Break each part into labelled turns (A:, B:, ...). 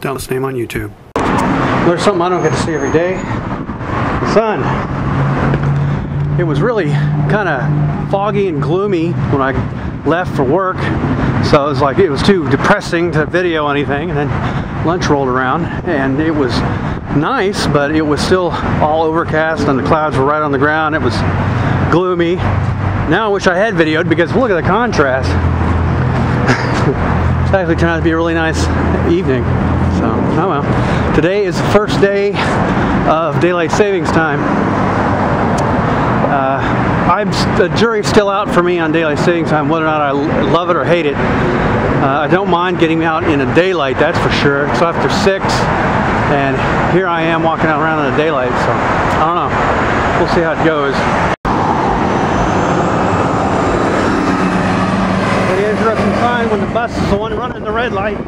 A: down its name on YouTube. There's something I don't get to see every day. The sun. It was really kind of foggy and gloomy when I left for work, so it was too depressing to video anything. And then lunch rolled around and it was nice, but it was still all overcast and the clouds were right on the ground. It was gloomy. Now I wish I had videoed, because look at the contrast. It's actually turned out to be a really nice evening. So, oh well. Today is the first day of daylight savings time. The jury's still out for me on daylight savings time, whether or not I love it or hate it. I don't mind getting out in the daylight, that's for sure. So after 6, and here I am walking out around in the daylight, so I don't know. We'll see how it goes. Pretty interesting sign when the bus is the one running the red light.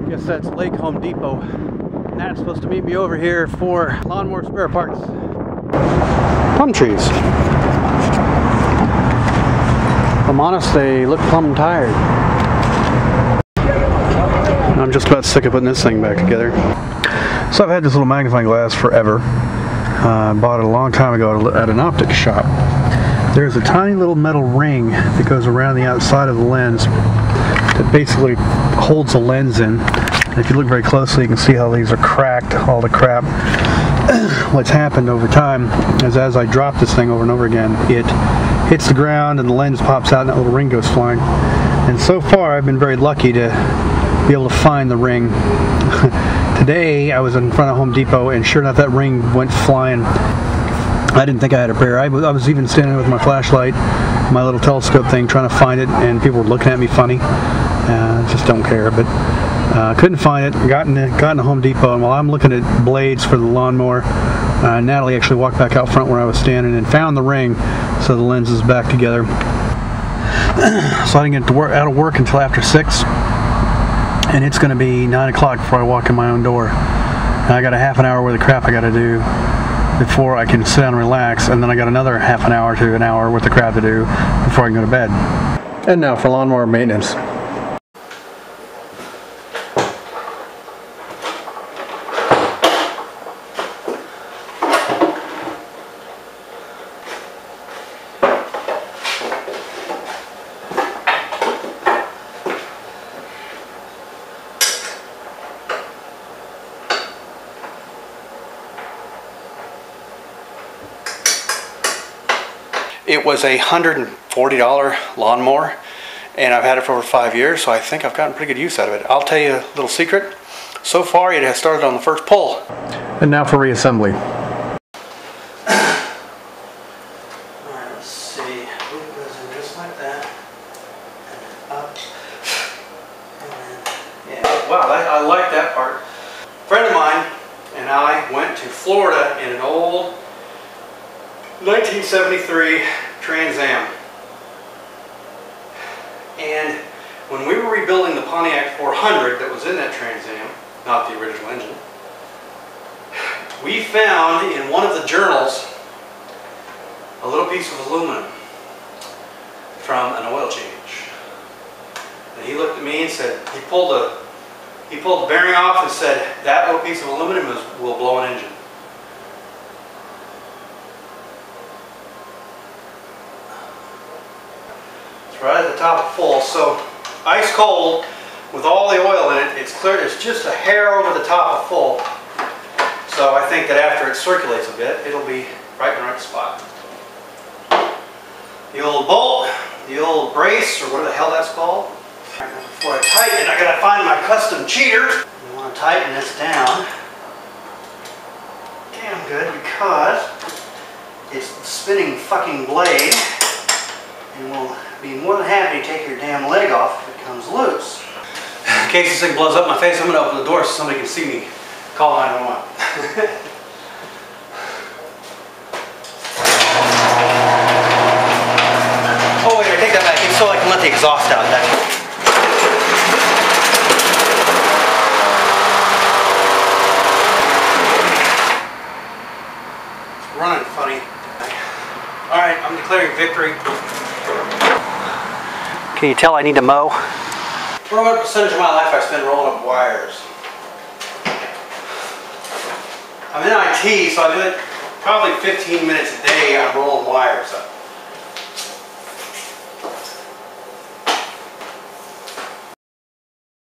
A: I guess that's Lake Home Depot. Nat's supposed to meet me over here for lawnmower spare parts. Plum trees. If I'm honest, they look plumb tired. I'm just about sick of putting this thing back together. So I've had this little magnifying glass forever. I bought it a long time ago at an optics shop. There's a tiny little metal ring that goes around the outside of the lens that basically holds the lens in. And if you look very closely, you can see how these are cracked, all the crap. What's happened over time is, as I drop this thing over and over again, it hits the ground and the lens pops out and that little ring goes flying. And so far I've been very lucky to be able to find the ring. Today I was in front of Home Depot and sure enough that ring went flying. I didn't think I had a pair. I was even standing with my flashlight, my little telescope thing, trying to find it, and people were looking at me funny. Just don't care, but couldn't find it. Got into Home Depot, and while I'm looking at blades for the lawnmower, Natalie actually walked back out front where I was standing and found the ring, so the lens is back together. So I didn't get out of work until after 6, and it's going to be 9 o'clock before I walk in my own door. And I got a half an hour worth of crap I got to do before I can sit down and relax, and then I got another half an hour to an hour worth of crap to do before I can go to bed. And now for lawnmower maintenance. It was a $140 lawnmower, and I've had it for over 5 years, so I think I've gotten pretty good use out of it. I'll tell you a little secret. So far, it has started on the first pull. And now for reassembly. Alright, let's see. It goes in just like that. And then up. And then, yeah. Wow, I like that part. A friend of mine and I went to Florida in an old 1973 Trans Am, and when we were rebuilding the Pontiac 400 that was in that Trans Am, not the original engine, we found in one of the journals a little piece of aluminum from an oil change. And he looked at me and said, he pulled the bearing off and said, that little piece of aluminum will blow an engine. Right at the top of full, so ice cold with all the oil in it, it's clear it's just a hair over the top of full. So I think that after it circulates a bit, it'll be right in the right spot. The old bolt, the old brace, or whatever the hell that's called. Before I tighten it, I gotta find my custom cheater. I want to tighten this down damn good because it's the spinning fucking blade, and we'll be more than happy to take your damn leg off if it comes loose. In case this thing blows up my face, I'm going to open the door so somebody can see me. Call 911. Oh wait, I take that back. It's so I can let the exhaust out. It's running funny. Alright, I'm declaring victory. Can you tell I need to mow? What percentage of my life I spend rolling up wires? I'm in IT, so I do it probably 15 minutes a day. I'm rolling wires up.